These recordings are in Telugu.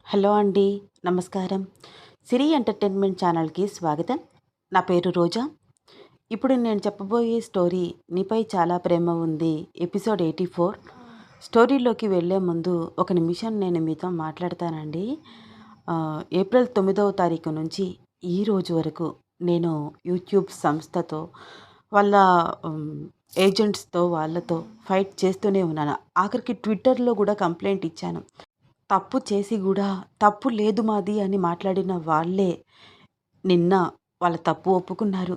హలో అండి. నమస్కారం. సిరి ఎంటర్‌టైన్‌మెంట్ ఛానల్‌కి స్వాగతం. నా పేరు రోజా. ఇప్పుడు నేను చెప్పబోయే స్టోరీ 'నీపై చాలా ప్రేమ ఉంది' ఎపిసోడ్ 84. స్టోరీలోకి వెళ్ళే ముందు ఒక నిమిషం నేను మీతో మాట్లాడతానండి. ఏప్రిల్ 9వ తారీఖు నుంచి ఈ రోజు వరకు నేను యూట్యూబ్ సంస్థతో వాళ్ళ హ్మ్, ఏజెంట్స్‌తో వాళ్ళతో ఫైట్ చేస్తూనే ఉన్నాను. ఆఖరికి ట్విట్టర్‌లో కూడా కంప్లెయింట్ ఇచ్చాను. తప్పు చేసి గూడా, తప్పు లేదు మాది అని మాట్లాడిన వాళ్ళే నిన్న వాళ్ళ తప్పు ఒప్పుకున్నారు.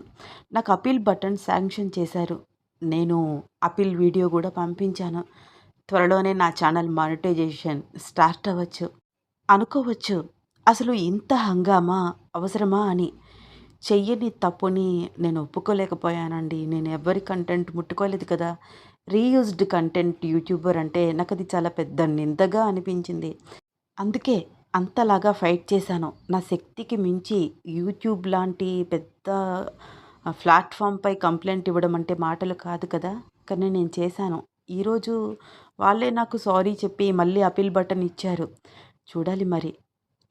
నాకు అపీల్ బటన్ శాంక్షన్ చేశారు. నేను అపీల్ వీడియో గూడా పంపించాను. త్వరలోనే నా ఛానల్ మానిటైజేషన్ స్టార్ట్ అవ్వచ్చు. అనుకోవచ్చు, అసలు ఇంత హంగామా అవసరమా అని. చెయ్యని తప్పుని నేను ఒప్పుకోలేకపోయానండి. నేను ఎవ్వరి కంటెంట్ ముట్టుకోలేదు కదా! రీయూజ్డ్ కంటెంట్ యూట్యూబర్ అంటే నాకది చాలా పెద్ద నిందగా అనిపించింది. అందుకే అంతలాగా ఫైట్ చేశాను. నా శక్తికి మించి యూట్యూబ్ లాంటి పెద్ద ప్లాట్‌ఫామ్‌పై కంప్లెయింట్ ఇవ్వడం అంటే మాటలు కాదు కదా! కానీ నేను చేశాను. ఈరోజు వాళ్ళే నాకు సారీ చెప్పి మళ్ళీ అపీల్ బటన్ ఇచ్చారు. చూడాలి మరి.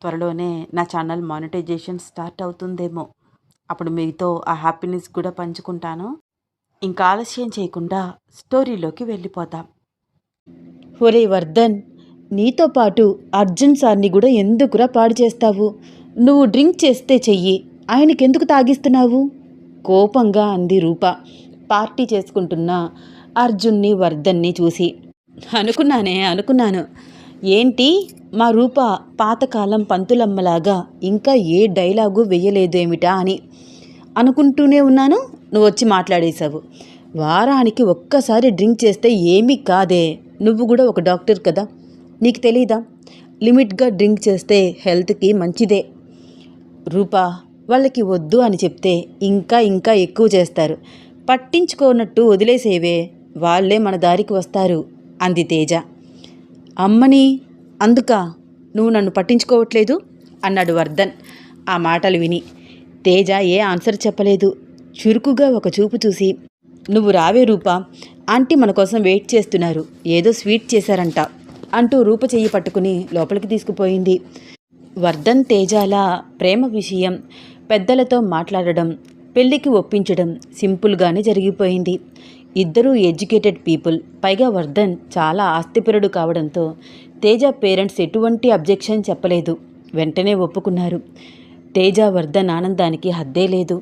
త్వరలోనే నా ఛానల్ మానిటైజేషన్ స్టార్ట్ అవుతుందేమో! అప్పుడు మీతో ఆ హ్యాపీనెస్ కూడా పంచుకుంటాను. ఇంకా ఆలస్యం చేయకుండా స్టోరీలోకి వెళ్ళిపోదాం. ఒరేయ్ వర్ధన్! నీతో పాటు అర్జున్ సార్ని కూడా ఎందుకురా పాడు చేస్తావు? నువ్వు డ్రింక్ చేస్తే చెయ్యి, ఆయనకెందుకు తాగిస్తున్నావు? కోపంగా అంది రూప పార్టీ చేసుకుంటున్న అర్జున్ని వర్ధన్ని చూసి. అనుకున్నాను. ఏంటి మా రూప పాతకాలం పంతులమ్మలాగా ఇంకా ఏ డైలాగు వెయ్యలేదేమిటా అని అనుకుంటూనే ఉన్నాను. నువ్వు వచ్చి మాట్లాడేశావు. వారానికి ఒక్కసారి డ్రింక్ చేస్తే ఏమీ కాదే. నువ్వు కూడా ఒక డాక్టర్ కదా, నీకు తెలీదా? లిమిట్గా డ్రింక్ చేస్తే హెల్త్కి మంచిదే. రూపా, వాళ్ళకి వద్దు అని చెప్తే ఇంకా ఎక్కువ చేస్తారు. పట్టించుకోనట్టు వదిలేసేవే, వాళ్ళే మన దారికి వస్తారు అంది తేజ. అమ్మని అందుక నువ్వు నన్ను పట్టించుకోవట్లేదు అన్నాడు వర్ధన్. ఆ మాటలు విని తేజ ఏ ఆన్సర్ చెప్పలేదు. చురుకుగా ఒక చూపు చూసి, నువ్వు రావే రూపా, ఆంటీ మన కోసం వెయిట్ చేస్తున్నారు, ఏదో స్వీట్ చేశారంట అంటూ రూప చెయ్యి పట్టుకుని లోపలికి తీసుకుపోయింది. వర్ధన్ తేజాల ప్రేమ విషయం, పెద్దలతో మాట్లాడడం, పెళ్లికి ఒప్పించడం సింపుల్గానే జరిగిపోయింది. ఇద్దరూ ఎడ్యుకేటెడ్ పీపుల్. పైగా వర్ధన్ చాలా ఆస్తిపరుడు కావడంతో తేజ పేరెంట్స్ ఎటువంటి అబ్జెక్షన్ చెప్పలేదు. వెంటనే ఒప్పుకున్నారు. తేజ వర్ధన్ ఆనందానికి హద్దే లేదు.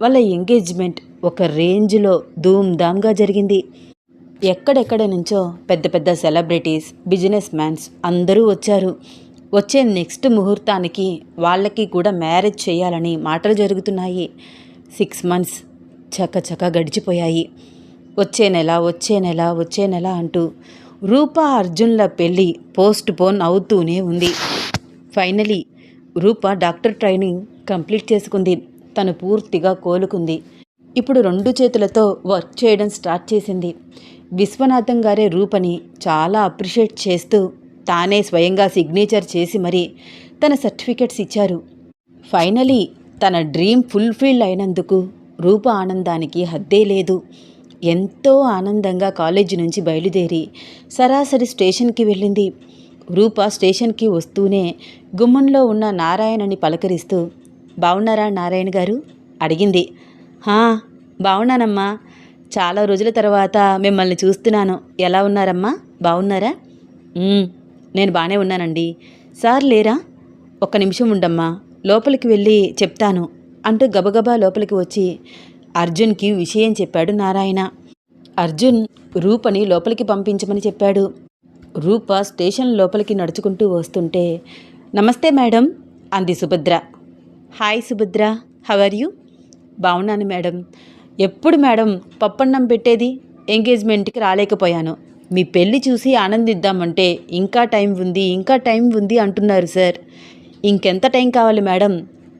వాళ్ళ ఎంగేజ్మెంట్ ఒక రేంజ్లో ధూమ్ధామ్గా జరిగింది. ఎక్కడెక్కడ నుంచో పెద్ద పెద్ద సెలబ్రిటీస్, బిజినెస్ మ్యాన్స్ అందరూ వచ్చారు. వచ్చే నెక్స్ట్ ముహూర్తానికి వాళ్ళకి కూడా మ్యారేజ్ చేయాలని మాటలు జరుగుతున్నాయి. 6 months చకచక గడిచిపోయాయి. వచ్చే నెల అంటూ రూపా అర్జున్ల పెళ్ళి పోస్ట్ పోన్ అవుతూనే ఉంది. ఫైనలీ రూప డాక్టర్ ట్రైనింగ్ కంప్లీట్ చేసుకుంది. తను పూర్తిగా కోలుకుంది. ఇప్పుడు 2 చేతులతో వర్క్ చేయడం స్టార్ట్ చేసింది. విశ్వనాథం గారే రూపని చాలా అప్రిషియేట్ చేస్తూ తానే స్వయంగా సిగ్నేచర్ చేసి మరీ తన సర్టిఫికెట్స్ ఇచ్చారు. ఫైనలీ తన డ్రీమ్ ఫుల్ఫిల్ అయినందుకు రూప ఆనందానికి హద్దే లేదు. ఎంతో ఆనందంగా కాలేజీ నుంచి బయలుదేరి సరాసరి స్టేషన్కి వెళ్ళింది. రూప స్టేషన్కి వస్తూనే గుమ్మంలో ఉన్న నారాయణని పలకరిస్తూ, బావున్నారా నారాయణ గారు అడిగింది. హా, బావున్నానమ్మా, చాలా రోజుల తర్వాత మిమ్మల్ని చూస్తున్నాను. ఎలా ఉన్నారమ్మా, బావున్నారా? నేను బాగానే ఉన్నానండి. సార్ లేరా? ఒక్క నిమిషం ఉండమ్మా, లోపలికి వెళ్ళి చెప్తాను అంటూ గబగబా లోపలికి వచ్చి అర్జున్కి విషయం చెప్పాడు నారాయణ. అర్జున్ రూపని లోపలికి పంపించమని చెప్పాడు. రూప స్టేషన్ లోపలికి నడుచుకుంటూ వస్తుంటే, నమస్తే మేడం అంది Subhadra. Hi Subhadra, how are you? బాగున్నాను మేడం. ఎప్పుడు మేడం పప్పన్నం పెట్టేది? ఎంగేజ్మెంట్కి రాలేకపోయాను. మీ పెళ్ళి చూసి ఆనందిద్దామంటే ఇంకా టైం ఉంది అంటున్నారు సార్. ఇంకెంత టైం కావాలి మేడం?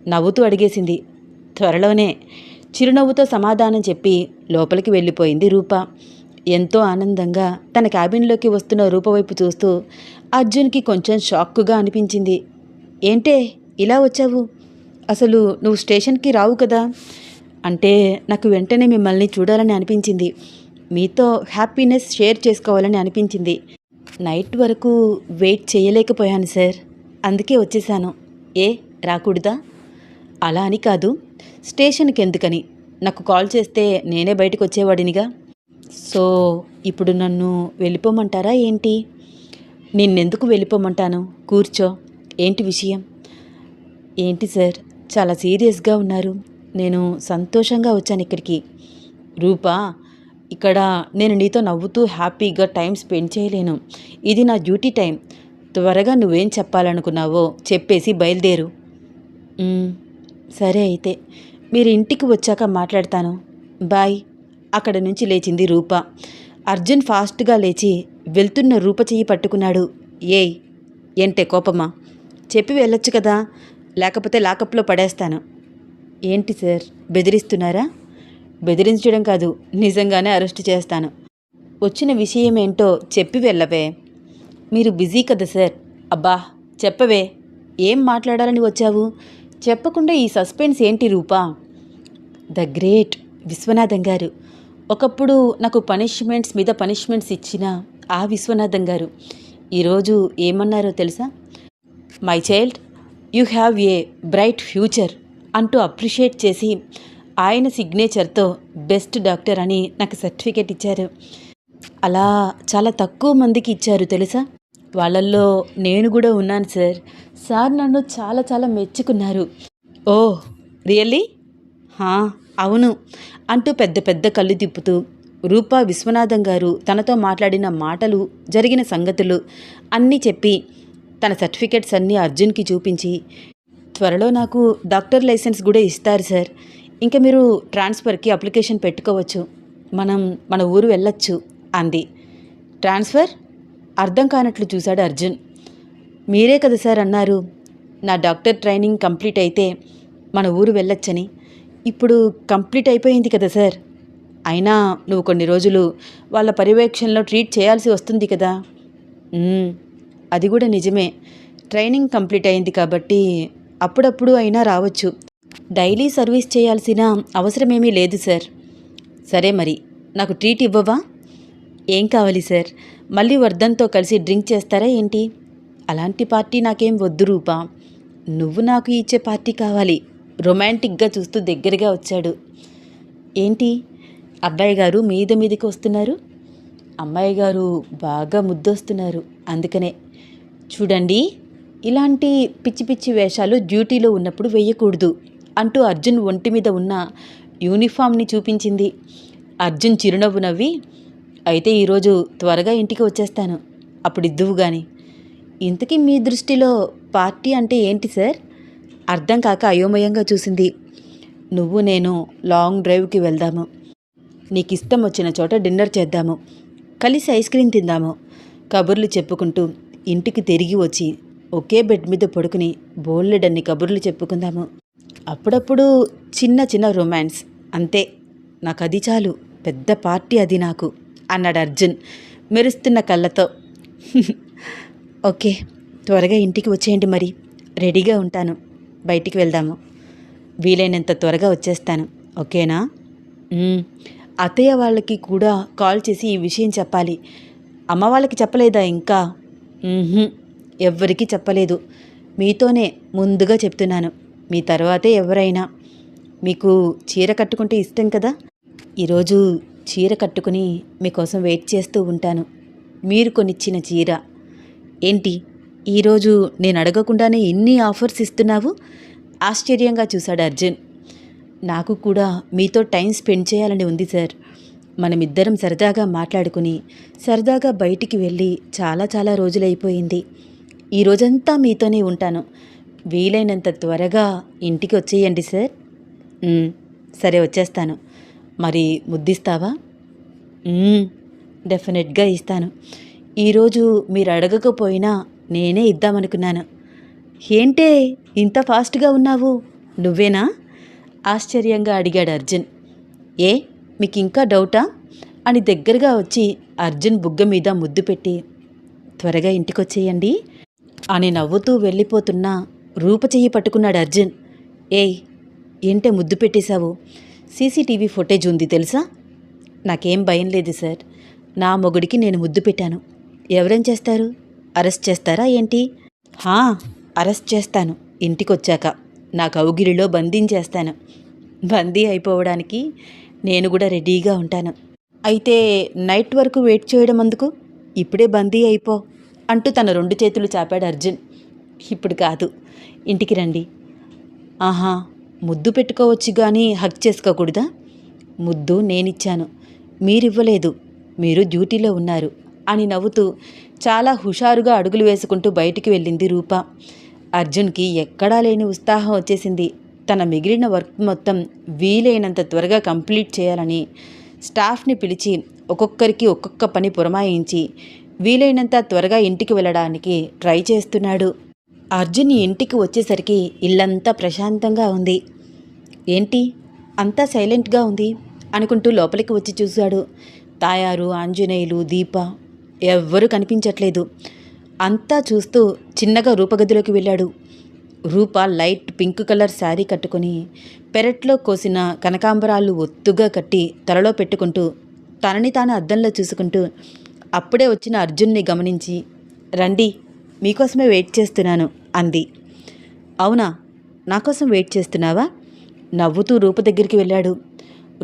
నవ్వుతూ అడిగేసింది. త్వరలోనే చిరునవ్వుతో సమాధానం చెప్పి లోపలికి వెళ్ళిపోయింది రూప. ఎంతో ఆనందంగా తన క్యాబిన్లోకి వస్తున్న రూప వైపు చూస్తూ అర్జున్కి కొంచెం షాక్కుగా అనిపించింది. ఏంటే ఇలా వచ్చావు? అసలు నువ్వు స్టేషన్కి రావు కదా? అంటే నాకు వెంటనే మిమ్మల్ని చూడాలని అనిపించింది. మీతో హ్యాపీనెస్ షేర్ చేసుకోవాలని అనిపించింది. నైట్ వరకు వెయిట్ చేయలేకపోయాను సార్. అందుకే వచ్చేసాను. ఏ రాకూడదా? అలా అని కాదు, స్టేషన్కి ఎందుకని నాకు కాల్ చేస్తే నేనే బయటకు వచ్చేవాడినిగా. సో ఇప్పుడు నన్ను వెళ్ళిపోమంటారా ఏంటి? నిన్నెందుకు వెళ్ళిపోమంటాను? కూర్చో. ఏంటి విషయం? ఏంటి సార్ చాలా సీరియస్గా ఉన్నారు? నేను సంతోషంగా వచ్చాను ఇక్కడికి. రూపా, ఇక్కడ నేను నీతో నవ్వుతూ హ్యాపీగా టైం స్పెండ్ చేయలేను. ఇది నా డ్యూటీ టైం. త్వరగా నువ్వేం చెప్పాలనుకున్నావో చెప్పేసి బయలుదేరు. సరే అయితే మీరు ఇంటికి వచ్చాక మాట్లాడతాను. బాయ్. అక్కడ నుంచి లేచింది రూప. అర్జున్ ఫాస్ట్గా లేచి వెళ్తున్న రూప చెయ్యి పట్టుకున్నాడు. ఏయ్, ఏంటే కోపమా? చెప్పి వెళ్ళొచ్చు కదా, లేకపోతే లాకప్లో పడేస్తాను. ఏంటి సార్ బెదిరిస్తున్నారా? బెదిరించడం కాదు, నిజంగానే అరెస్ట్ చేస్తాను. వచ్చిన విషయం ఏంటో చెప్పి వెళ్ళవే. మీరు బిజీ కదా సార్. అబ్బా చెప్పవే, ఏం మాట్లాడాలని వచ్చావు? చెప్పకుండా ఈ సస్పెన్స్ ఏంటి రూపా? ద గ్రేట్ విశ్వనాథం గారు. ఒకప్పుడు నాకు పనిష్మెంట్స్ మీద పనిష్మెంట్స్ ఇచ్చిన ఆ విశ్వనాథం గారు ఈరోజు ఏమన్నారో తెలుసా? My child, you have a bright future అంటూ అప్రిషియేట్ చేసి ఆయన సిగ్నేచర్తో బెస్ట్ డాక్టర్ అని నాకు సర్టిఫికేట్ ఇచ్చారు. అలా చాలా తక్కువ మందికి ఇచ్చారు తెలుసా? వాళ్ళల్లో నేను కూడా ఉన్నాను సార్. సార్ నన్ను చాలా చాలా మెచ్చుకున్నారు. ఓ రియల్లీ? అవును అంటూ పెద్ద పెద్ద కళ్ళు తిప్పుతూ రూపా విశ్వనాథం గారు తనతో మాట్లాడిన మాటలు, జరిగిన సంగతులు అన్నీ చెప్పి తన సర్టిఫికెట్స్ అన్నీ అర్జున్కి చూపించి, త్వరలో నాకు డాక్టర్ లైసెన్స్ కూడా ఇస్తారు సార్. ఇంకా మీరు ట్రాన్స్ఫర్కి అప్లికేషన్ పెట్టుకోవచ్చు. మనం మన ఊరు వెళ్ళొచ్చు అంది. ట్రాన్స్ఫర్? అర్థం కానట్లు చూశాడు అర్జున్. మీరే కదా సార్ అన్నారు నా డాక్టర్ ట్రైనింగ్ కంప్లీట్ అయితే మన ఊరు వెళ్ళొచ్చని. ఇప్పుడు కంప్లీట్ అయిపోయింది కదా సార్. అయినా నువ్వు కొన్ని రోజులు వాళ్ళ పర్యవేక్షణలో ట్రీట్ చేయాల్సి వస్తుంది కదా. అది కూడా నిజమే. ట్రైనింగ్ కంప్లీట్ అయింది కాబట్టి అప్పుడప్పుడు అయినా రావచ్చు. డైలీ సర్వీస్ చేయాల్సిన అవసరమేమీ లేదు సార్. సరే మరి నాకు ట్రీట్ ఇవ్వవా? ఏం కావాలి సార్? మళ్ళీ వర్ధన్తో కలిసి డ్రింక్ చేస్తారా ఏంటి? అలాంటి పార్టీ నాకేం వద్దు రూపా. నువ్వు నాకు ఇచ్చే పార్టీ కావాలి. రొమాంటిక్గా చూస్తూ దగ్గరగా వచ్చాడు. ఏంటి అబ్బాయి గారు మీద మీదకి వస్తున్నారు? అమ్మాయి గారు బాగా ముద్దొస్తున్నారు, అందుకనే. చూడండి, ఇలాంటి పిచ్చి పిచ్చి వేషాలు డ్యూటీలో ఉన్నప్పుడు వేయకూడదు అంటూ అర్జున్ ఒంటి మీద ఉన్న యూనిఫామ్ని చూపించింది. అర్జున్ చిరునవ్వు నవ్వి, అయితే ఈరోజు త్వరగా ఇంటికి వచ్చేస్తాను, అప్పుడు ఇద్దువు గాని. ఇంతకీ మీ దృష్టిలో పార్టీ అంటే ఏంటి సార్? అర్థం కాక అయోమయంగా చూసింది. నువ్వు నేను లాంగ్ డ్రైవ్కి వెళ్దాము. నీకు ఇష్టం వచ్చిన చోట డిన్నర్ చేద్దాము. కలిసి ఐస్ క్రీమ్ తిందాము. కబుర్లు చెప్పుకుంటూ ఇంటికి తిరిగి వచ్చి ఒకే బెడ్ మీద పడుకుని బోల్లెడన్ని కబుర్లు చెప్పుకుందాము. అప్పుడప్పుడు చిన్న చిన్న రొమాన్స్, అంతే. నాకు అది చాలు. పెద్ద పార్టీ అది నాకు అన్నాడు అర్జున్ మెరుస్తున్న కళ్ళతో. ఓకే, త్వరగా ఇంటికి వచ్చేయండి మరి. రెడీగా ఉంటాను. బయటికి వెళ్దాము. వీలైనంత త్వరగా వచ్చేస్తాను, ఓకేనా? అత్తయ్య వాళ్ళకి కూడా కాల్ చేసి ఈ విషయం చెప్పాలి. అమ్మ వాళ్ళకి చెప్పలేదా ఇంకా? ఎవ్వరికీ చెప్పలేదు. మీతోనే ముందుగా చెప్తున్నాను. మీ తర్వాతే ఎవరైనా. మీకు చీర కట్టుకుంటే ఇష్టం కదా. ఈరోజు చీర కట్టుకుని మీకోసం వెయిట్ చేస్తూ ఉంటాను. మీరు కొనిచ్చిన చీర. ఏంటి ఈరోజు నేను అడగకుండానే ఎన్ని ఆఫర్స్ ఇస్తున్నావు? ఆశ్చర్యంగా చూశాడు అర్జున్. నాకు కూడా మీతో టైం స్పెండ్ చేయాలని ఉంది సార్. మనమిద్దరం సరదాగా మాట్లాడుకుని సరదాగా బయటికి వెళ్ళి చాలా చాలా రోజులైపోయింది. ఈ రోజంతా మీతోనే ఉంటాను. వీలైనంత త్వరగా ఇంటికి వచ్చేయండి సార్. సరే వచ్చేస్తాను. మరి ముద్దిస్తావా? డెఫినెట్గా ఇస్తాను. ఈరోజు మీరు అడగకపోయినా నేనే ఇద్దామనుకున్నాను. ఏంటే ఇంత ఫాస్ట్గా ఉన్నావు? నువ్వేనా? ఆశ్చర్యంగా అడిగాడు అర్జున్. ఏ మీకు ఇంకా డౌటా అని దగ్గరగా వచ్చి అర్జున్ బుగ్గ మీద ముద్దు పెట్టి, త్వరగా ఇంటికొచ్చేయండి అని నవ్వుతూ వెళ్ళిపోతున్న రూప చెయ్యి పట్టుకున్నాడు అర్జున్. ఏయ్, ఏంటే ముద్దు పెట్టేశావు? సీసీటీవీ ఫుటేజ్ ఉంది తెలుసా? నాకేం భయం లేదు సార్. నా మొగుడికి నేను ముద్దు పెట్టాను. ఎవరేం చేస్తారు? అరెస్ట్ చేస్తారా ఏంటి? అరెస్ట్ చేస్తాను. ఇంటికొచ్చాక నా కౌగిలిలో బంధించేస్తాను. బందీ అయిపోవడానికి నేను కూడా రెడీగా ఉంటాను. అయితే నైట్ వరకు వెయిట్ చేయడం అందుకు? ఇప్పుడే బందీ అయిపో అంటూ తన 2 చేతులు చాపాడు అర్జున్. ఇప్పుడు కాదు, ఇంటికి రండి. ఆహా, ముద్దు పెట్టుకోవచ్చు కానీ హక్ చేసుకోకూడదా? ముద్దు నేనిచ్చాను, మీరివ్వలేదు. మీరు డ్యూటీలో ఉన్నారు అని నవ్వుతూ చాలా హుషారుగా అడుగులు వేసుకుంటూ బయటికి వెళ్ళింది రూప. అర్జున్కి ఎక్కడా లేని ఉత్సాహం వచ్చేసింది. తన మిగిలిన వర్క్ మొత్తం వీలైనంత త్వరగా కంప్లీట్ చేయాలని స్టాఫ్ని పిలిచి ఒక్కొక్కరికి ఒక్కొక్క పని పురమాయించి వీలైనంత త్వరగా ఇంటికి వెళ్ళడానికి ట్రై చేస్తున్నాడు. అర్జున్ ఇంటికి వచ్చేసరికి ఇల్లంతా ప్రశాంతంగా ఉంది. ఏంటి అంతా సైలెంట్గా ఉంది అనుకుంటూ లోపలికి వచ్చి చూశాడు. తాయారు, ఆంజనేయులు, దీప ఎవ్వరూ కనిపించట్లేదు. అంతా చూస్తూ చిన్నగా రూపగదిలోకి వెళ్ళాడు. రూప లైట్ పింక్ కలర్ శారీ కట్టుకొని పెరట్లో కోసిన కనకాంబరాలు ఒత్తుగా కట్టి తలలో పెట్టుకుంటూ తనని తాను అద్దంలో చూసుకుంటూ అప్పుడే వచ్చిన అర్జున్ని గమనించి, రండి, మీకోసమే వెయిట్ చేస్తున్నాను అంది. అవునా, నాకోసం వెయిట్ చేస్తున్నావా? నవ్వుతూ రూప దగ్గరికి వెళ్ళాడు.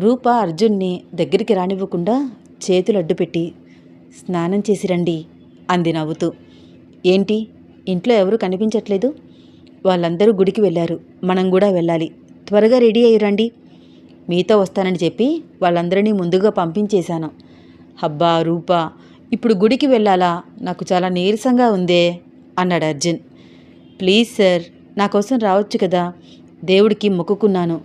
రూప అర్జున్ని దగ్గరికి రానివ్వకుండా చేతులు అడ్డుపెట్టి, స్నానం చేసి రండి అంది నవ్వుతూ. ఏంటి, ఇంట్లో ఎవరూ కనిపించట్లేదు? వాళ్ళందరూ గుడికి వెళ్ళారు, మనం కూడా వెళ్ళాలి. త్వరగా రెడీ అయ్యి రండి. మీతో వస్తానని చెప్పి వాళ్ళందరినీ ముందుగా పంపించేశాను. అబ్బా రూప, ఇప్పుడు గుడికి వెళ్ళాలా? నాకు చాలా నీరసంగా ఉందే అన్నాడు అర్జున్. ప్లీజ్ సార్, నా కోసం రావచ్చు కదా, దేవుడికి మొక్కుకున్నాను.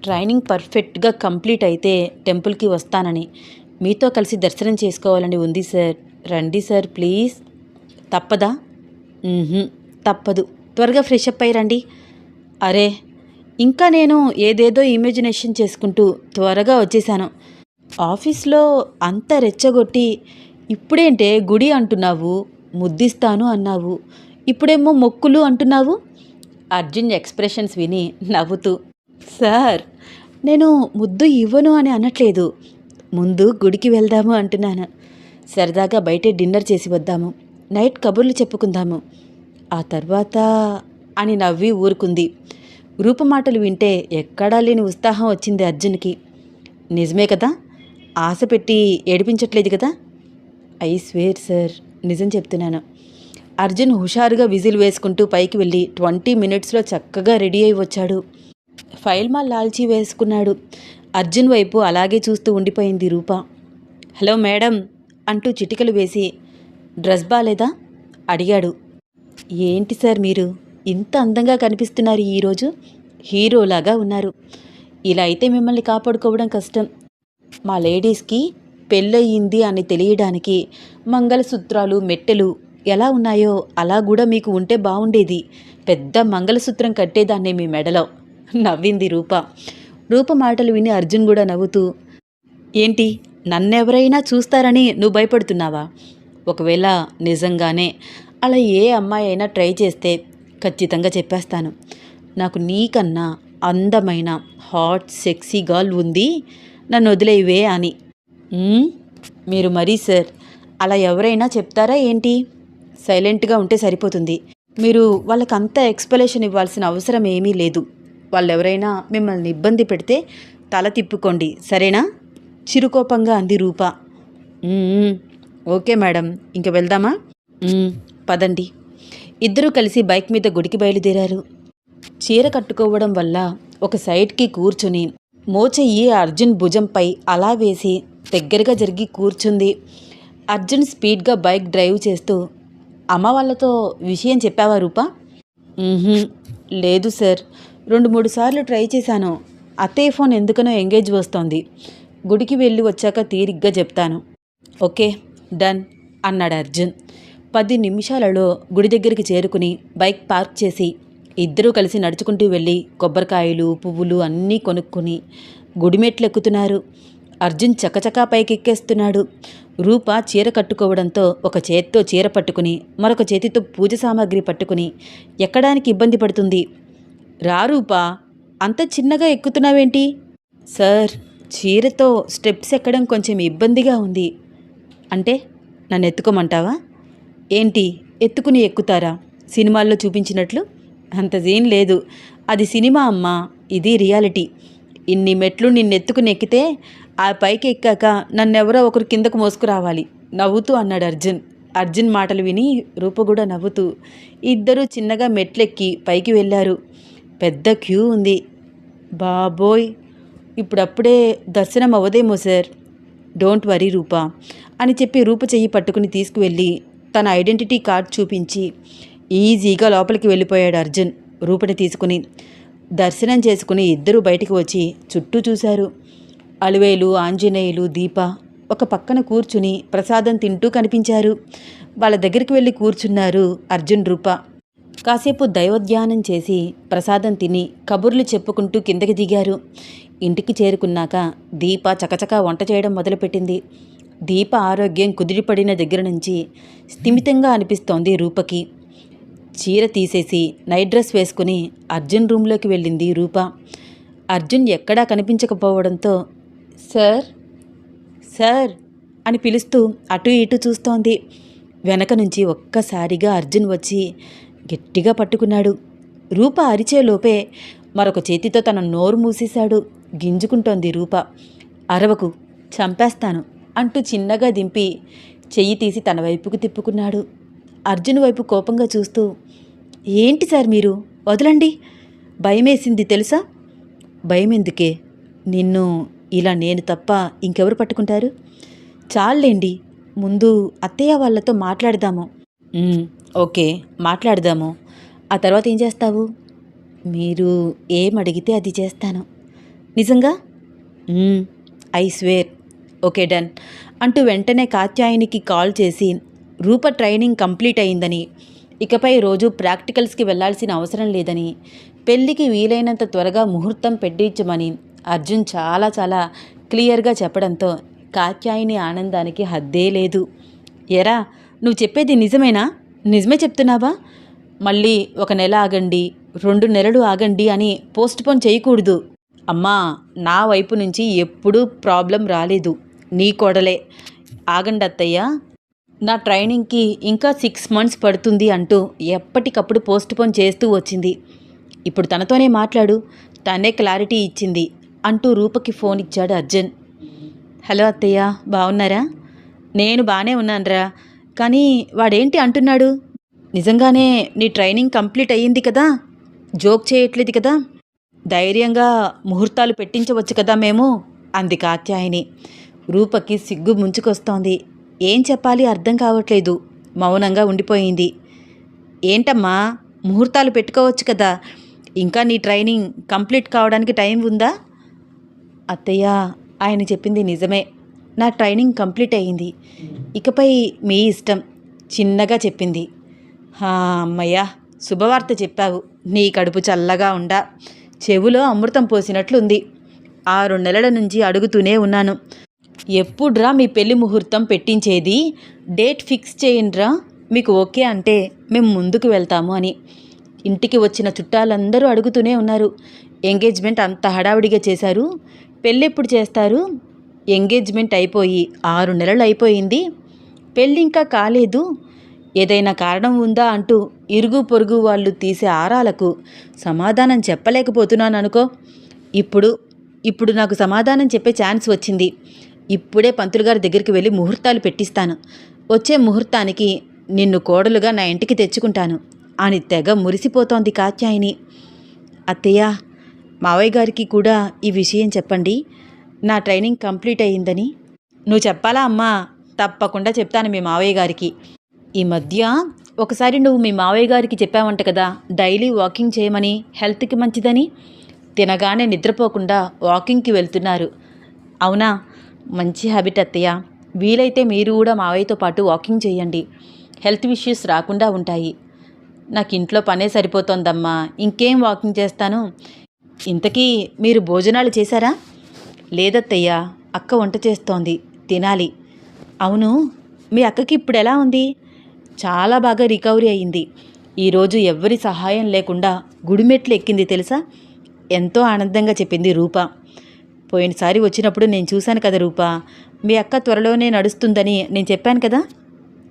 ట్రైనింగ్ పర్ఫెక్ట్గా కంప్లీట్ అయితే టెంపుల్కి వస్తానని, మీతో కలిసి దర్శనం చేసుకోవాలని ఉంది సార్. రండి సార్ ప్లీజ్. తప్పదా? తప్పదు, త్వరగా ఫ్రెష్ అప్ అయ్యి రండి. అరే, ఇంకా నేను ఏదేదో ఇమాజినేషన్ చేసుకుంటూ త్వరగా వచ్చేసాను. ఆఫీస్లో అంతా రెచ్చగొట్టి ఇప్పుడేంటే గుడి అంటున్నావు, ముద్దిస్తాను అన్నావు, ఇప్పుడేమో మొక్కులు అంటున్నావు. అర్జున్ ఎక్స్ప్రెషన్స్ విని నవ్వుతూ, సార్, నేను ముద్దు ఇవ్వను అని అనట్లేదు, ముందు గుడికి వెళ్దాము అంటున్నాను. సరదాగా బయటే డిన్నర్ చేసి వద్దాము, నైట్ కబుర్లు చెప్పుకుందాము, ఆ తర్వాత అని నవ్వి ఊరుకుంది. రూపమాటలు వింటే ఎక్కడా లేని ఉత్సాహం వచ్చింది అర్జున్కి. నిజమే కదా, ఆశ పెట్టి ఏడిపించట్లేదు కదా? ఐ స్వేర్ సార్, నిజం చెప్తున్నాను. అర్జున్ హుషారుగా విజిల్ వేసుకుంటూ పైకి వెళ్ళి 20 మినిట్స్లో చక్కగా రెడీ అయి వచ్చాడు. ఫైల్మా లాల్చీ వేసుకున్నాడు. అర్జున్ వైపు అలాగే చూస్తూ ఉండిపోయింది రూప. హలో మేడం అంటూ చిటికలు వేసి, డ్రెస్ బాలేదా అడిగాడు. ఏంటి సార్ మీరు ఇంత అందంగా కనిపిస్తున్నారు ఈరోజు, హీరోలాగా ఉన్నారు. ఇలా అయితే మిమ్మల్ని కాపాడుకోవడం కష్టం. మా లేడీస్కి పెళ్ళయింది అని తెలియడానికి మంగళసూత్రాలు, మెట్టెలు ఎలా ఉన్నాయో అలా కూడా మీకు ఉంటే బాగుండేది. పెద్ద మంగళసూత్రం కట్టేదాన్నే మీ మెడలో నవ్వింది రూప. రూప మాటలు విని అర్జున్ కూడా నవ్వుతూ, ఏంటి, నన్నెవరైనా చూస్తారని నువ్వు భయపడుతున్నావా? ఒకవేళ నిజంగానే అలా ఏ అమ్మాయి అయినా ట్రై చేస్తే ఖచ్చితంగా చెప్పేస్తాను, నాకు నీకన్నా అందమైన హాట్ సెక్సీ గర్ల్ ఉంది, నన్ను వదిలేవే అని. మీరు మరీ సార్, అలా ఎవరైనా చెప్తారా ఏంటి? సైలెంట్గా ఉంటే సరిపోతుంది. మీరు వాళ్ళకంతా ఎక్స్ప్లెనేషన్ ఇవ్వాల్సిన అవసరం ఏమీ లేదు. వాళ్ళెవరైనా మిమ్మల్ని ఇబ్బంది పెడితే తల తిప్పుకోండి, సరేనా? చిరుకోపంగా అంది రూప. ఓకే మేడం, ఇంక వెళ్దామా? పదండి. ఇద్దరూ కలిసి బైక్ మీద గుడికి బయలుదేరారు. చీర కట్టుకోవడం వల్ల ఒక సైడ్కి కూర్చుని మోచెయ్యి అర్జున్ భుజంపై అలా వేసి దగ్గరగా జరిగి కూర్చుంది. అర్జున్ స్పీడ్గా బైక్ డ్రైవ్ చేస్తూ, అమ్మ వాళ్ళతో విషయం చెప్పావా రూపా? లేదు సార్, 2-3 సార్లు ట్రై చేశాను. అత్తయ్య ఫోన్ ఎందుకనో ఎంగేజ్ వస్తోంది. గుడికి వెళ్ళి వచ్చాక తీరిగ్గా చెప్తాను. ఓకే డన్ అన్నాడు అర్జున్. 10 నిమిషాలలో గుడి దగ్గరికి చేరుకుని బైక్ పార్క్ చేసి ఇద్దరూ కలిసి నడుచుకుంటూ వెళ్ళి కొబ్బరికాయలు, పువ్వులు అన్నీ కొనుక్కొని గుడిమెట్లెక్కుతున్నారు. అర్జున్ చకచకా పైకెక్కేస్తున్నాడు. రూప చీర కట్టుకోవడంతో ఒక చేత్తో చీర పట్టుకుని మరొక చేతితో పూజ సామాగ్రి పట్టుకుని ఎక్కడానికి ఇబ్బంది పడుతుంది. రా రూపా, అంత చిన్నగా ఎక్కుతున్నావేంటి? సార్, చీరతో స్టెప్స్ ఎక్కడం కొంచెం ఇబ్బందిగా ఉంది. అంటే నన్ను ఎత్తుకోమంటావా? ఏంటి, ఎత్తుకుని ఎక్కుతారా? సినిమాల్లో చూపించినట్లు. అంత సీన్ లేదు. అది సినిమా అమ్మా, ఇది రియాలిటీ. ఇన్ని మెట్లు నిన్నెత్తుకుని ఎక్కితే ఆ పైకి ఎక్కాక నన్నెవరో ఒకరు కిందకు మోసుకురావాలి నవ్వుతూ అన్నాడు అర్జున్. అర్జున్ మాటలు విని రూప కూడా నవ్వుతూ ఇద్దరూ చిన్నగా మెట్లెక్కి పైకి వెళ్ళారు. పెద్ద క్యూ ఉంది. బాబోయ్, ఇప్పుడప్పుడే దర్శనం అవ్వదేమో సార్. డోంట్ వరీ రూపా అని చెప్పి రూప చెయ్యి పట్టుకుని తీసుకువెళ్ళి తన ఐడెంటిటీ కార్డ్ చూపించి ఈజీగా లోపలికి వెళ్ళిపోయాడు అర్జున్ రూపని తీసుకుని. దర్శనం చేసుకుని ఇద్దరూ బయటికి వచ్చి చుట్టూ చూశారు. అలువేలు, ఆంజనేయులు, దీప ఒక పక్కన కూర్చుని ప్రసాదం తింటూ కనిపించారు. వాళ్ళ దగ్గరికి వెళ్ళి కూర్చున్నారు అర్జున్, రూప. కాసేపు దైవధ్యానం చేసి ప్రసాదం తిని కబుర్లు చెప్పుకుంటూ కిందకి దిగారు. ఇంటికి చేరుకున్నాక దీప చకచకా వంట చేయడం మొదలుపెట్టింది. దీప ఆరోగ్యం కుదిరిపడిన దగ్గర నుంచి స్థిమితంగా అనిపిస్తోంది రూపకి. చీర తీసేసి నైట్ డ్రెస్ వేసుకుని అర్జున్ రూమ్లోకి వెళ్ళింది రూప. అర్జున్ ఎక్కడా కనిపించకపోవడంతో సార్ సార్ అని పిలుస్తూ అటు ఇటు చూస్తోంది. వెనక నుంచి ఒక్కసారిగా అర్జున్ వచ్చి గట్టిగా పట్టుకున్నాడు. రూప అరిచేలోపే మరొక చేతితో తన నోరు మూసేశాడు. గింజుకుంటోంది రూప. అరవకు, చంపేస్తాను అంటూ చిన్నగా దింపి చెయ్యి తీసి తన వైపుకు తిప్పుకున్నాడు. అర్జున్ వైపు కోపంగా చూస్తూ ఏంటి సార్ మీరు, వదలండి, భయమేసింది తెలుసా. భయమెందుకే, నిన్ను ఇలా నేను తప్ప ఇంకెవరు పట్టుకుంటారు. చాలండి, ముందు అత్తయ్య వాళ్ళతో మాట్లాడదాము. ఓకే, మాట్లాడదాము. ఆ తర్వాత ఏం చేస్తావు. మీరు ఏమడిగితే అది చేస్తాను. నిజంగా. I swear. ఓకే డన్ అంటూ వెంటనే కాత్యాయనికి కాల్ చేసి రూప ట్రైనింగ్ కంప్లీట్ అయిందని, ఇకపై రోజు ప్రాక్టికల్స్కి వెళ్లాల్సిన అవసరం లేదని, పెళ్లికి వీలైనంత త్వరగా ముహూర్తం పెట్టించమని అర్జున్ చాలా చాలా క్లియర్గా చెప్పడంతో కాత్యాయని ఆనందానికి హద్దే లేదు. ఎరా, నువ్వు చెప్పేది నిజమేనా? నిజమే చెప్తున్నావా? మళ్ళీ 1 నెల ఆగండి, 2 నెలలు ఆగండి అని పోస్ట్పోన్ చేయకూడదు. అమ్మా, నా వైపు నుంచి ఎప్పుడూ ప్రాబ్లం రాలేదు. నీ కోడలే ఆగండి అత్తయ్య, నా ట్రైనింగ్కి ఇంకా 6 మంత్స్ పడుతుంది అంటూ ఎప్పటికప్పుడు పోస్ట్పోన్ చేస్తూ వచ్చింది. ఇప్పుడు తనతోనే మాట్లాడు, తనే క్లారిటీ ఇచ్చింది అంటూ రూపకి ఫోన్ ఇచ్చాడు అర్జున్. హలో అత్తయ్య, బాగున్నారా? నేను బాగానే ఉన్నానురా, కానీ వాడేంటి అంటున్నాడు? నిజంగానే నీ ట్రైనింగ్ కంప్లీట్ అయ్యింది కదా, జోక్ చేయట్లేదు కదా, ధైర్యంగా ముహూర్తాలు పెట్టించవచ్చు కదా మేము అంది కాత్యాయని. రూపకి సిగ్గు ముంచుకొస్తోంది. ఏం చెప్పాలి అర్థం కావట్లేదు. మౌనంగా ఉండిపోయింది. ఏంటమ్మా, ముహూర్తాలు పెట్టుకోవచ్చు కదా, ఇంకా నీ ట్రైనింగ్ కంప్లీట్ కావడానికి టైం ఉందా? అత్తయ్య, ఆయన చెప్పింది నిజమే. నా ట్రైనింగ్ కంప్లీట్ అయ్యింది, ఇకపై మీ ఇష్టం చిన్నగా చెప్పింది. అమ్మయ్యా, శుభవార్త చెప్పావు. నీ కడుపు చల్లగా ఉండా. చెవులో అమృతం పోసినట్లుంది. 6 నెలల నుంచి అడుగుతూనే ఉన్నాను, ఎప్పుడ్రా మీ పెళ్లి ముహూర్తం పెట్టించేది, డేట్ ఫిక్స్ చేయండిరా, మీకు ఓకే అంటే మేము ముందుకు వెళ్తాము అని. ఇంటికి వచ్చిన చుట్టాలందరూ అడుగుతూనే ఉన్నారు. ఎంగేజ్మెంట్ అంత హడావిడిగా చేశారు, పెళ్ళెప్పుడు చేస్తారు? ఎంగేజ్మెంట్ అయిపోయి 6 నెలలు అయిపోయింది, పెళ్ళి ఇంకా కాలేదు, ఏదైనా కారణం ఉందా అంటూ ఇరుగు పొరుగు వాళ్ళు తీసే ఆరాలకు సమాధానం చెప్పలేకపోతున్నాను అనుకో. ఇప్పుడు నాకు సమాధానం చెప్పే ఛాన్స్ వచ్చింది. ఇప్పుడే పంతులు గారి దగ్గరికి వెళ్ళి ముహూర్తాలు పెట్టిస్తాను. వచ్చే ముహూర్తానికి నిన్ను కోడలుగా నా ఇంటికి తెచ్చుకుంటాను అని తెగ మురిసిపోతోంది కాత్యాయని. అత్తయ్య, మావయ్య గారికి కూడా ఈ విషయం చెప్పండి, నా ట్రైనింగ్ కంప్లీట్ అయ్యిందని. నువ్వు చెప్పాలా అమ్మా? తప్పకుండా చెప్తాను మీ మావయ్య గారికి. ఈ మధ్య ఒకసారి నువ్వు మీ మావయ్య గారికి చెప్పావంట కదా, డైలీ వాకింగ్ చేయమని, హెల్త్కి మంచిదని. తినగానే నిద్రపోకుండా వాకింగ్కి వెళ్తున్నారు. అవునా? మంచి హ్యాబిట్ అత్తయ్య. వీలైతే మీరు కూడా మావయ్యతో పాటు వాకింగ్ చేయండి, హెల్త్ ఇష్యూస్ రాకుండా ఉంటాయి. నాకు ఇంట్లో పనే సరిపోతోందమ్మా, ఇంకేం వాకింగ్ చేస్తాను. ఇంతకీ మీరు భోజనాలు చేశారా? లేదత్తయ్య, అక్క వంట చేస్తోంది, తినాలి. అవును, మీ అక్కకి ఇప్పుడు ఎలా ఉంది? చాలా బాగా రికవరీ అయ్యింది. ఈరోజు ఎవ్వరి సహాయం లేకుండా గుడిమెట్లు ఎక్కింది తెలుసా. ఎంతో ఆనందంగా చెప్పింది రూప. పోయినసారి వచ్చినప్పుడు నేను చూశాను కదా రూప, మీ అక్క త్వరలోనే నడుస్తుందని నేను చెప్పాను కదా.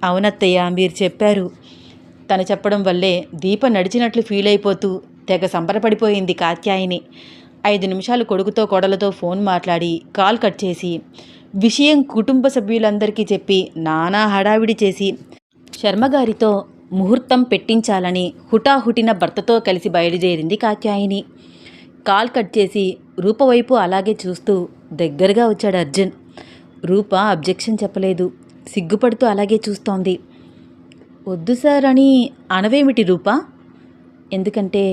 అవునత్తయ్య, మీరు చెప్పారు. తను చెప్పడం వల్లే దీప నడిచినట్లు ఫీల్ అయిపోతూ తెగ సంబరపడిపోయింది కాత్యాయిని. 5 నిమిషాలు కొడుకుతో కోడలతో ఫోన్ మాట్లాడి కాల్ కట్ చేసి విషయం కుటుంబ సభ్యులందరికీ చెప్పి నానా హడావిడి చేసి శర్మగారితో ముహూర్తం పెట్టించాలని హుటాహుటిన భర్తతో కలిసి బయలుదేరింది కాత్యాయిని. కాల్ కట్ చేసి రూప వైపు అలాగే చూస్తూ దగ్గరగా వచ్చాడు అర్జున్. రూప అబ్జెక్షన్ చెప్పలేదు, సిగ్గుపడుతూ అలాగే చూస్తోంది. వద్దు సార్ అని అనవేమిటి రూప? ఎందుకంటే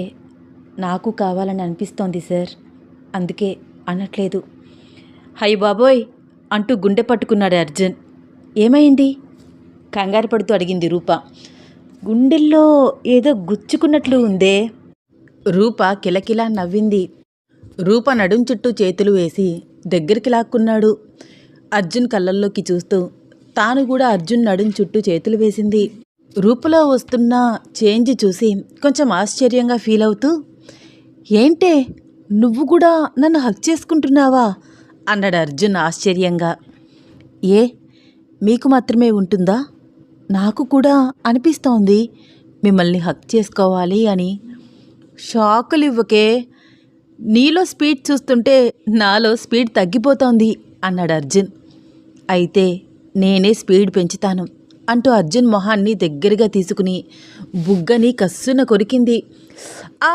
నాకు కావాలని అనిపిస్తోంది సార్, అందుకే అనట్లేదు. హై బాబోయ్ అంటూ గుండె పట్టుకున్నాడు అర్జున్. ఏమైంది? కంగారు పడుతూ అడిగింది రూప. గుండెల్లో ఏదో గుచ్చుకున్నట్లు ఉందే. రూప కిలకిలా నవ్వింది. రూప నడుం చుట్టూ చేతులు వేసి దగ్గరికి లాక్కున్నాడు. అర్జున్ కళ్ళల్లోకి చూస్తూ తాను కూడా అర్జున్ నడుం చుట్టూ చేతులు వేసింది. రూపలో వస్తున్న చేంజ్ చూసి కొంచెం ఆశ్చర్యంగా ఫీల్ అవుతూ, ఏంటే నువ్వు కూడా నన్ను హక్ చేసుకుంటున్నావా అన్నాడు అర్జున్ ఆశ్చర్యంగా. ఏ మీకు మాత్రమే ఉంటుందా? నాకు కూడా అనిపిస్తోంది మిమ్మల్ని హక్ చేసుకోవాలి అని. షాకులు ఇవ్వకే, నీలో స్పీడ్ చూస్తుంటే నాలో స్పీడ్ తగ్గిపోతోంది అన్నాడు అర్జున్. అయితే నేనే స్పీడ్ పెంచుతాను అంటూ అర్జున్ మొహాన్ని దగ్గరగా తీసుకుని బుగ్గని కస్సున కొరికింది. ఆ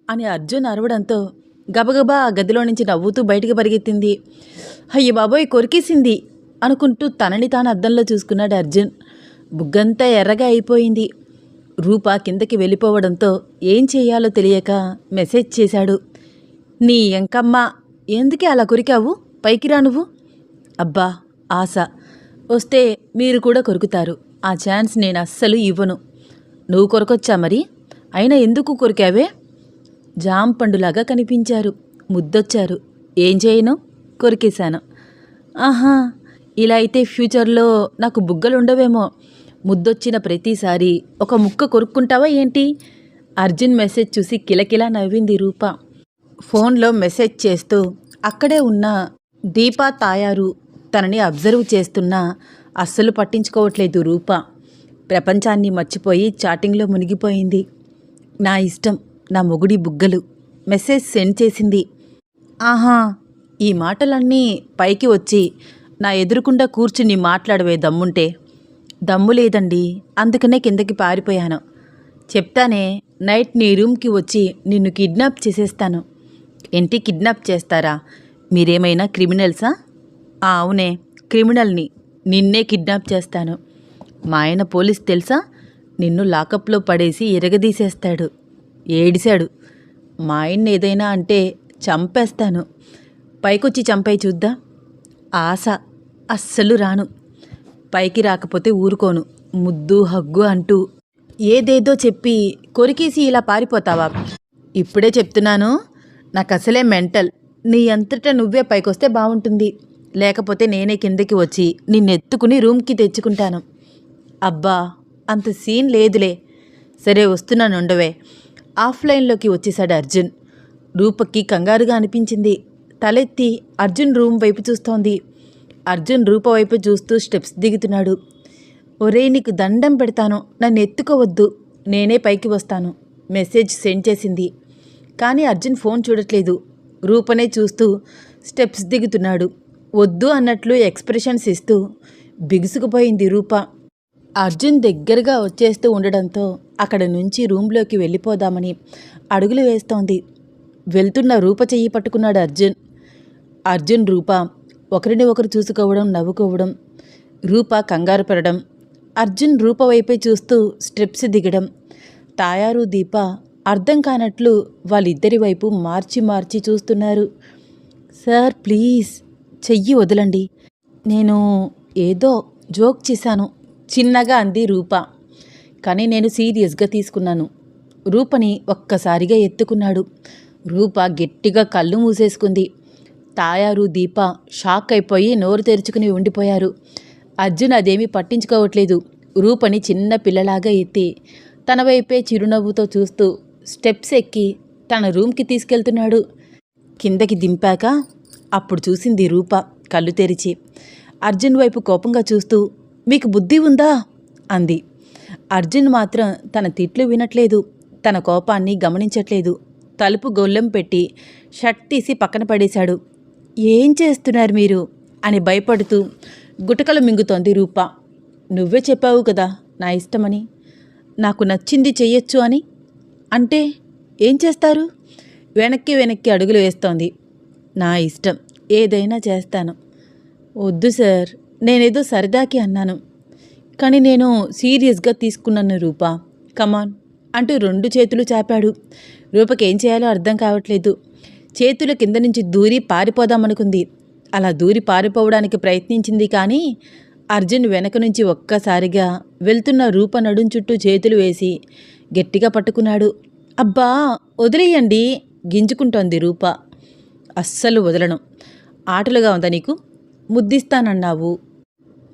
అని అర్జున్ అరవడంతో గబగబా ఆ గదిలో నుంచి నవ్వుతూ బయటికి పరిగెత్తింది. అయ్య బాబోయ్ కొరికేసింది అనుకుంటూ తనని తాను అద్దంలో చూసుకున్నాడు అర్జున్. బుగ్గంతా ఎర్రగా అయిపోయింది. రూప కిందకి వెళ్ళిపోవడంతో ఏం చేయాలో తెలియక మెసేజ్ చేశాడు. నీ ఎంకమ్మ, ఎందుకే అలా కొరికావు? పైకి రా నువ్వు. అబ్బా ఆశ వస్తే మీరు కూడా కొరుకుతారు, ఆ ఛాన్స్ నేను అస్సలు ఇవ్వను. నువ్వు కొరకొచ్చా మరి? అయినా ఎందుకు కొరికావే? జామ్ పండులాగా కనిపించారు, ముద్దొచ్చారు. ఏం చేయను, కొరికేశాను. ఆహా, ఇలా అయితే ఫ్యూచర్లో నాకు బుగ్గలుండవేమో. ముద్దొచ్చిన ప్రతిసారి ఒక ముక్క కొరుక్కుంటావా ఏంటి? అర్జున్ మెసేజ్ చూసి కిలకిలా నవ్వింది రూప. ఫోన్లో మెసేజ్ చేస్తూ అక్కడే ఉన్న దీపా తాయారు తనని అబ్జర్వ్ చేస్తున్నా అస్సలు పట్టించుకోవట్లేదు రూప. ప్రపంచాన్ని మర్చిపోయి చాటింగ్లో మునిగిపోయింది. నా ఇష్టం, నా మొగుడి బుగ్గలు మెసేజ్ సెండ్ చేసింది. ఆహా, ఈ మాటలన్నీ పైకి వచ్చి నా ఎదురుకుండా కూర్చుని మాట్లాడవే దమ్ముంటే. దమ్ము లేదండి, అందుకనే కిందకి పారిపోయాను. చెప్తానే, నైట్ నీ రూమ్కి వచ్చి నిన్ను కిడ్నాప్ చేసేస్తాను. ఏంటి కిడ్నాప్ చేస్తారా? మీరేమైనా క్రిమినల్సా? అవునే, క్రిమినల్ని. నిన్నే కిడ్నాప్ చేస్తాను. మా ఆయన పోలీస్ తెలుసా? నిన్ను లాకప్లో పడేసి ఎరగదీసేస్తాడు. ఏడిశాడు. మా ఆయన్ని ఏదైనా అంటే చంపేస్తాను. పైకొచ్చి చంపై చూద్దా? ఆశ, అస్సలు రాను. పైకి రాకపోతే ఊరుకోను. ముద్దు హగ్గు అంటూ ఏదేదో చెప్పి కొరికేసి ఇలా పారిపోతావా? ఇప్పుడే చెప్తున్నాను, నాకు అసలే మెంటల్. నీ అంతటా నువ్వే పైకొస్తే బాగుంటుంది, లేకపోతే నేనే కిందకి వచ్చి నిన్నెత్తుకుని రూమ్కి తెచ్చుకుంటాను. అబ్బా, అంత సీన్ లేదులే. సరే వస్తున్నాను, ఉండవే. ఆఫ్లైన్లోకి వచ్చేశాడు అర్జున్. రూపకి కంగారుగా అనిపించింది. తలెత్తి అర్జున్ రూమ్ వైపు చూస్తోంది. అర్జున్ రూప వైపు చూస్తూ స్టెప్స్ దిగుతున్నాడు. ఒరే, నీకు దండం పెడతాను, నన్ను ఎత్తుకోవద్దు, నేనే పైకి వస్తాను మెసేజ్ సెండ్ చేసింది. కానీ అర్జున్ ఫోన్ చూడట్లేదు, రూపనే చూస్తూ స్టెప్స్ దిగుతున్నాడు. వద్దు అన్నట్లు ఎక్స్ప్రెషన్స్ ఇస్తూ బిగుసుకుపోయింది రూప. అర్జున్ దగ్గరగా వచ్చేస్తూ ఉండడంతో అక్కడ నుంచి రూమ్లోకి వెళ్ళిపోదామని అడుగులు వేస్తోంది. వెళ్తున్న రూప చెయ్యి పట్టుకున్నాడు అర్జున్. అర్జున్ రూప ఒకరిని ఒకరు చూసుకోవడం, నవ్వుకోవడం. రూప కంగారు పడడం. అర్జున్ రూప వైపే చూస్తూ స్టెప్స్ దిగడం. తాయారు దీప అర్థం కానట్లు వాళ్ళిద్దరి వైపు మార్చి మార్చి చూస్తున్నారు. సార్ ప్లీజ్ చెయ్యి వదలండి, నేను ఏదో జోక్ చేశాను చిన్నగా అంది రూప. కానీ నేను సీరియస్గా తీసుకున్నాను. రూపని ఒక్కసారిగా ఎత్తుకున్నాడు. రూప గట్టిగా కళ్ళు మూసేసుకుంది. తాయారు దీప షాక్ అయిపోయి నోరు తెరుచుకుని ఉండిపోయారు. అర్జున్ అదేమీ పట్టించుకోవట్లేదు. రూపని చిన్న పిల్లలాగా ఎత్తి తన వైపే చిరునవ్వుతో చూస్తూ స్టెప్స్ ఎక్కి తన రూమ్కి తీసుకెళ్తున్నాడు. కిందకి దింపాక అప్పుడు చూసింది రూప కళ్ళు తెరిచి. అర్జున్ వైపు కోపంగా చూస్తూ, మీకు బుద్ధి ఉందా అంది. అర్జున్ మాత్రం తన తిట్లు వినట్లేదు, తన కోపాన్ని గమనించట్లేదు. తలుపు గొల్లెం పెట్టి షర్ట్ తీసి పక్కన పడేశాడు. ఏం చేస్తున్నారు మీరు అని భయపడుతూ గుటకలు మింగుతోంది రూప. నువ్వే చెప్పావు కదా నా ఇష్టమని, నాకు నచ్చింది చెయ్యొచ్చు అని. అంటే ఏం చేస్తారు? వెనక్కి వెనక్కి అడుగులు వేస్తోంది. నా ఇష్టం, ఏదైనా చేస్తాను. వద్దు సార్, నేనేదో సరదాకి అన్నాను, కానీ నేను సీరియస్గా తీసుకున్నాను రూపా. కమాన్ అంటూ 2 చేతులు చాపాడు. రూపకేం చేయాలో అర్థం కావట్లేదు. చేతుల కింద నుంచి దూరి పారిపోదామనుకుంది. అలా దూరి పారిపోవడానికి ప్రయత్నించింది, కానీ అర్జున్ వెనక నుంచి ఒక్కసారిగా వెళ్తున్న రూప నడుం చుట్టూ చేతులు వేసి గట్టిగా పట్టుకున్నాడు. అబ్బా వదిలేయండి గింజుకుంటోంది రూప. అస్సలు వదలను. ఆటలుగా ఉందా నీకు? ముద్దిస్తానన్నావు,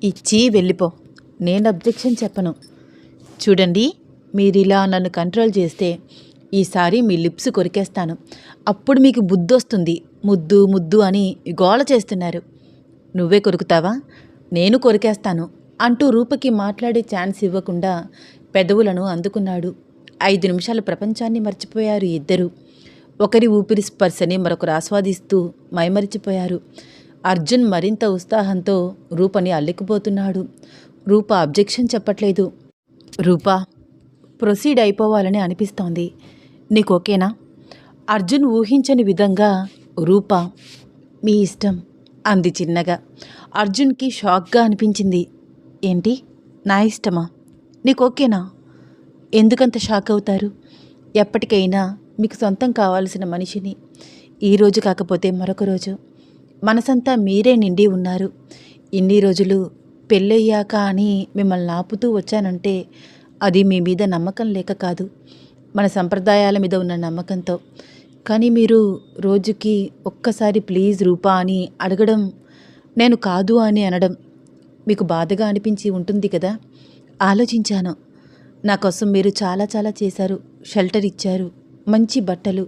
ఇచ్చి వెళ్ళిపో. నేను అబ్జెక్షన్ చెప్పను. చూడండి, మీరిలా నన్ను కంట్రోల్ చేస్తే ఈసారి మీ లిప్స్ కొరికేస్తాను. అప్పుడు మీకు బుద్ధొస్తుంది. ముద్దు ముద్దు అని గోల చేస్తున్నారు. నువ్వే కొరుకుతావా? నేను కొరికేస్తాను అంటూ రూపకి మాట్లాడే ఛాన్స్ ఇవ్వకుండా పెదవులను అందుకున్నాడు. 5 నిమిషాలు ప్రపంచాన్ని మర్చిపోయారు ఇద్దరు. ఒకరి ఊపిరి స్పర్శని మరొకరు ఆస్వాదిస్తూ మైమరిచిపోయారు. అర్జున్ మరింత ఉత్సాహంతో రూపని అల్లుకుపోతున్నాడు. రూప అబ్జెక్షన్ చెప్పట్లేదు. రూపా, ప్రొసీడ్ అయిపోవాలని అనిపిస్తోంది. నీకు ఓకేనా? అర్జున్ ఊహించని విధంగా రూప మీ ఇష్టం అంది చిన్నగా. అర్జున్కి షాక్గా అనిపించింది. ఏంటి, నా ఇష్టమా? నీకు ఓకేనా? ఎందుకంత షాక్ అవుతారు? ఎప్పటికైనా మీకు సొంతం కావాల్సిన మనిషిని. ఈరోజు కాకపోతే మరొక రోజు మనసంతా మీరే నిండి ఉన్నారు. ఇన్ని రోజులు పెళ్ళయ్యాక అని మిమ్మల్ని ఆపుతూ వచ్చానంటే అది మీ మీద నమ్మకం లేక కాదు, మన సంప్రదాయాల మీద ఉన్న నమ్మకంతో. కానీ మీరు రోజుకి ఒక్కసారి ప్లీజ్ రూపా అని అడగడం, నేను కాదు అని అనడం మీకు బాధగా అనిపించి ఉంటుంది కదా. ఆలోచించాను. నా కోసం మీరు చాలా చాలా చేశారు. షెల్టర్ ఇచ్చారు, మంచి బట్టలు,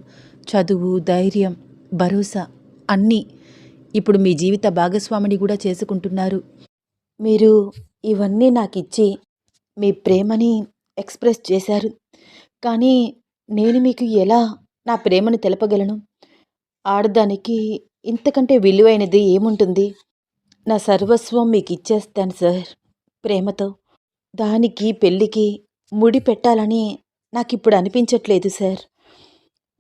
చదువు, ధైర్యం, భరోసా అన్నీ. ఇప్పుడు మీ జీవిత భాగస్వామిని కూడా చేసుకుంటున్నారు. మీరు ఇవన్నీ నాకిచ్చి మీ ప్రేమని ఎక్స్ప్రెస్ చేశారు. కానీ నేను మీకు ఎలా నా ప్రేమను తెలపగలను? ఆడదానికి ఇంతకంటే విలువైనది ఏముంటుంది? నా సర్వస్వం మీకు ఇచ్చేస్తాను సార్, ప్రేమతో. దానికి పెళ్ళికి ముడి పెట్టాలని నాకిప్పుడు అనిపించట్లేదు సార్.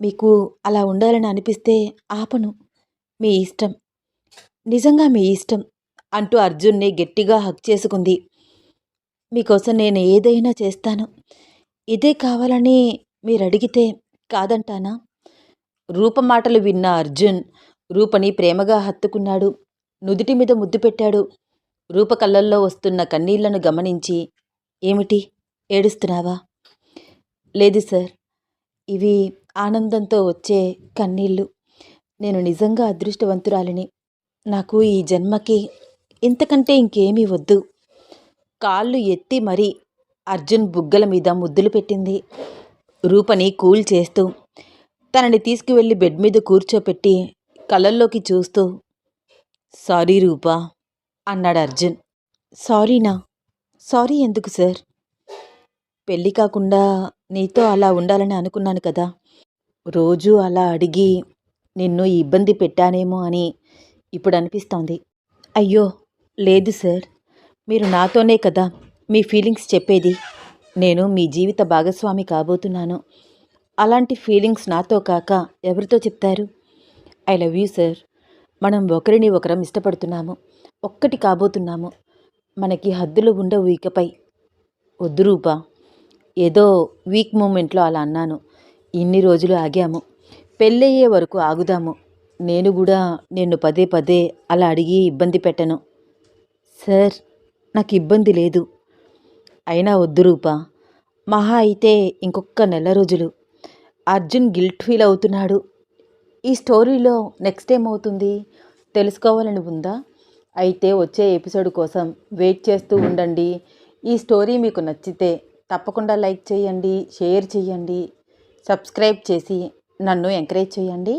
మీకు అలా ఉండాలని అనిపిస్తే ఆపను. మీ ఇష్టం, నిజంగా మీ ఇష్టం అంటూ అర్జున్ని గట్టిగా హగ్ చేసుకుంది. మీకోసం నేను ఏదైనా చేస్తాను. ఇదే కావాలని మీరు అడిగితే కాదంటానా? రూప మాటలు విన్న అర్జున్ రూపని ప్రేమగా హత్తుకున్నాడు. నుదుటి మీద ముద్దు పెట్టాడు. రూప కళ్ళల్లో వస్తున్న కన్నీళ్లను గమనించి, ఏమిటి, ఏడుస్తున్నావా? లేదు సార్, ఇవి ఆనందంతో వచ్చే కన్నీళ్ళు. నేను నిజంగా అదృష్టవంతురాలిని. నాకు ఈ జన్మకి ఇంతకంటే ఇంకేమీ వద్దు. కాళ్ళు ఎత్తి మరీ అర్జున్ బుగ్గల మీద ముద్దులు పెట్టింది. రూపని కూల్ చేస్తూ తనని తీసుకువెళ్ళి బెడ్ మీద కూర్చోపెట్టి కళ్ళల్లోకి చూస్తూ, సారీ రూపా అన్నాడు అర్జున్. సారీనా? సారీ ఎందుకు సార్? పెళ్ళి కాకుండా నీతో అలా ఉండాలని అనుకున్నాను కదా. రోజూ అలా అడిగి నిన్ను ఇబ్బంది పెట్టానేమో అని ఇప్పుడు అనిపిస్తోంది. అయ్యో లేదు సార్, మీరు నాతోనే కదా మీ ఫీలింగ్స్ చెప్పేది. నేను మీ జీవిత భాగస్వామి కాబోతున్నాను. అలాంటి ఫీలింగ్స్ నాతో కాక ఎవరితో చెప్తారు? I love you sir. మనం ఒకరిని ఒకరం ఇష్టపడుతున్నాము, ఒక్కటి కాబోతున్నాము. మనకి హద్దులు ఉండవు ఇకపై. వద్దు రూపా, ఏదో వీక్ మూమెంట్లో అలా అన్నాను. ఇన్ని రోజులు ఆగాము, పెళ్ళయ్యే వరకు ఆగుదాము. నేను కూడా నిన్ను పదే పదే అలా అడిగి ఇబ్బంది పెట్టను సార్. నాకు ఇబ్బంది లేదు. అయినా వద్దు రూపా, మహా అయితే ఇంకొక నెల రోజులు. అర్జున్ గిల్ట్ ఫీల్ అవుతున్నాడు. ఈ స్టోరీలో నెక్స్ట్ ఏమవుతుంది తెలుసుకోవాలని ఉందా? అయితే వచ్చే ఎపిసోడ్ కోసం వెయిట్ చేస్తూ ఉండండి. ఈ స్టోరీ మీకు నచ్చితే తప్పకుండా లైక్ చేయండి, షేర్ చేయండి, సబ్స్క్రైబ్ చేసి నన్ను ఎంకరేజ్ చేయండి.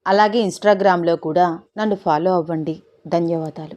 అలాగే ఇన్స్టాగ్రామ్లో కూడా నన్ను ఫాలో అవ్వండి. ధన్యవాదాలు.